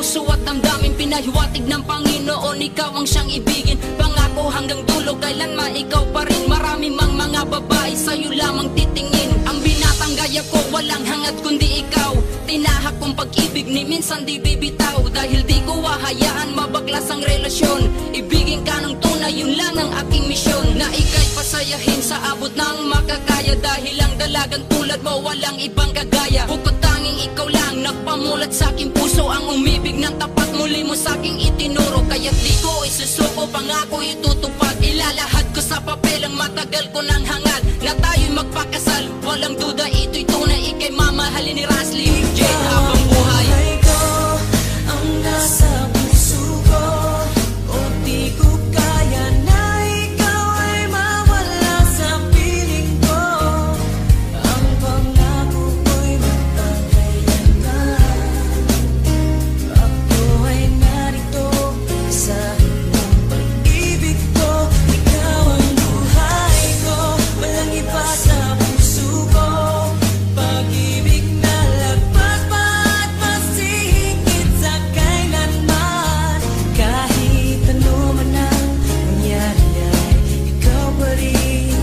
puso at damdamin, pinahiwatig ng Panginoon. Ikaw ang siyang ibigin, pangako hanggang dulo, kailanman ikaw pa rin. Marami mang mga babae sa'yo lamang titingin. Ang binatang gaya ko walang hangad kundi ikaw. Tinahak kong pag-ibig ni minsan di bibitaw. Dahil di ko hahayaan mabaklas ang relasyon. Ibigin ka ng tunay, yun lang ang aking misyon. Na ika'y pasayahin sa abot ng makakaya. Dahil ang dalagang tulad mo walang ibang kagaya. Bukod tanging ikaw lang nagpamulat sa aking puso. Ang umibig ng tapat muli mo sa aking itinuro. Kaya't di ko isusuko, pangako itutupad. Ilalahad ko sa papel ang matagal ko ng hangad. Na tayo'y magpakasal, walang duda ito'y tunay. Ika'y mamahalin ni Rasly Jade habang buhay. Ang nasa puso ko, o di ko kaya na ikaw ay mawala sa piling ko. Ang pangako ko'y magpakailanman. Ako ay narito sa iyong pag-ibig ko. Ikaw ang buhay ko, walang iba sa puso ko. Pag-ibig na lagpas pa at mas higit sa kailanman. Kahit ano man ang mangyari ay ikaw pa rin.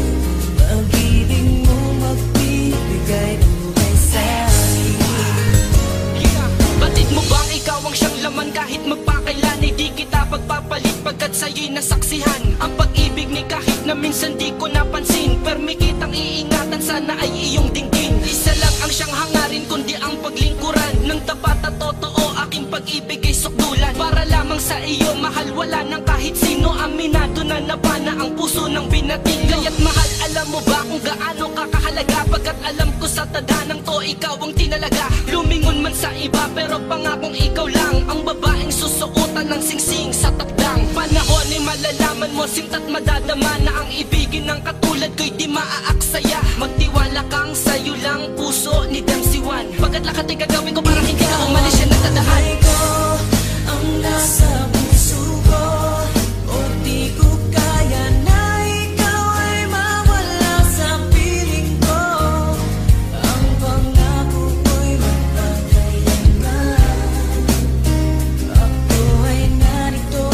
Pag-ibig mo magbibigay buhay sa akin. Batid mo bang ikaw ang siyang laman kahit magpakailan ay di kita pagpapalit pagkat sa'yo'y nasaksihan ang pag-ibig ni kahit na minsan di ko napansin. Permi kitang iingatan, sana ay iyong dinggin. Isa lang ang siyang hangarin kundi ang paglingkuran ng tapat at totoo. Aking pag-ibig ay sukdulan para lamang sa iyo, mahal wala nang kahit sino. Aminado na nabana ang puso ng binating. Kaya't mahal, alam mo ba kung gaano ka kahalaga? Pagkat alam ko sa tadanang to ikaw ang tinalaga. Lumingon man sa iba pero pangakong ikaw lang ang babaeng susuotan ng singsing sa takdang panahon. Ay malalaman mo sinta't madadama na ang ibigin ng katulad ko'y di maaaksaya. Magtiwala kang sa'yo lang puso ni Dempsey One. Pagkat lahat ay gagawin ko para hindi ka umalis siya nagtadahan. Ang nasa puso ko, o di ko kaya na ikaw ay mawala sa piling ko. Ang pangako ko'y magpakailanman. Ako ay narito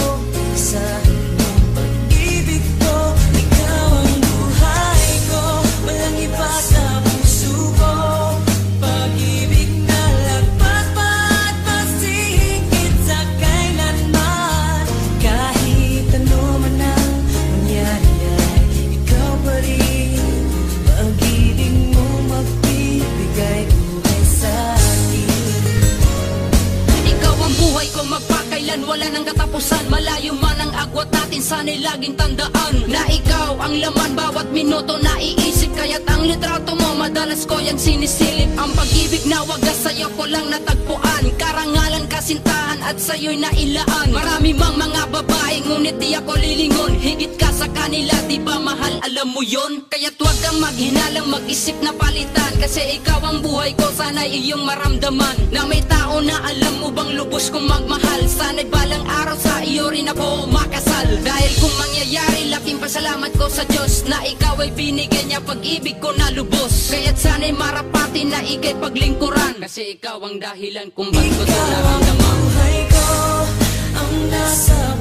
sa iyong pag-ibig ko. Ikaw ang buhay ko, walang iba sa puso ko. Pag-ibig na lagpas pa at mas higit sa kailanman. Kahit ano man ang mangyari ay ikaw pa rin. Pag-ibig mo magbibigay buhay sa akin. Ikaw ang buhay ko, magpakailan wala nang katapusan. Malayo man ang agwat natin, sana'y laging tandaan na ikaw ang laman bawat minuto naiisip. Kaya't ang litrato mo madalas ko yan sinisilip. Ang pag-ibig na wagas sa'yo ko lang natagpuan. Karangalan, kasintahan at sa'yo'y nailaan. Marami mang mga babae ngunit di ako lilingon. Higit ka sa kanila, di ba mahal, alam mo yon? Kaya't huwag kang maghinalang mag-isip na palitan. Kasi ikaw ang buhay ko, sana'y iyong maramdaman na may tao na alam mo bang lubos kong magmahal. Sana'y balang araw sa iyo rin ako makasal. Dahil kung mangyayari, laking pasalamat ko sa Diyos na ikaw ay binigyan niya pag-ibig ko na lubos. Kaya't sana'y marapati na ika'y paglingkuran. Kasi ikaw ang dahilan kung ba't ko ito Ikaw ang naramdaman. buhay ko, ang nasa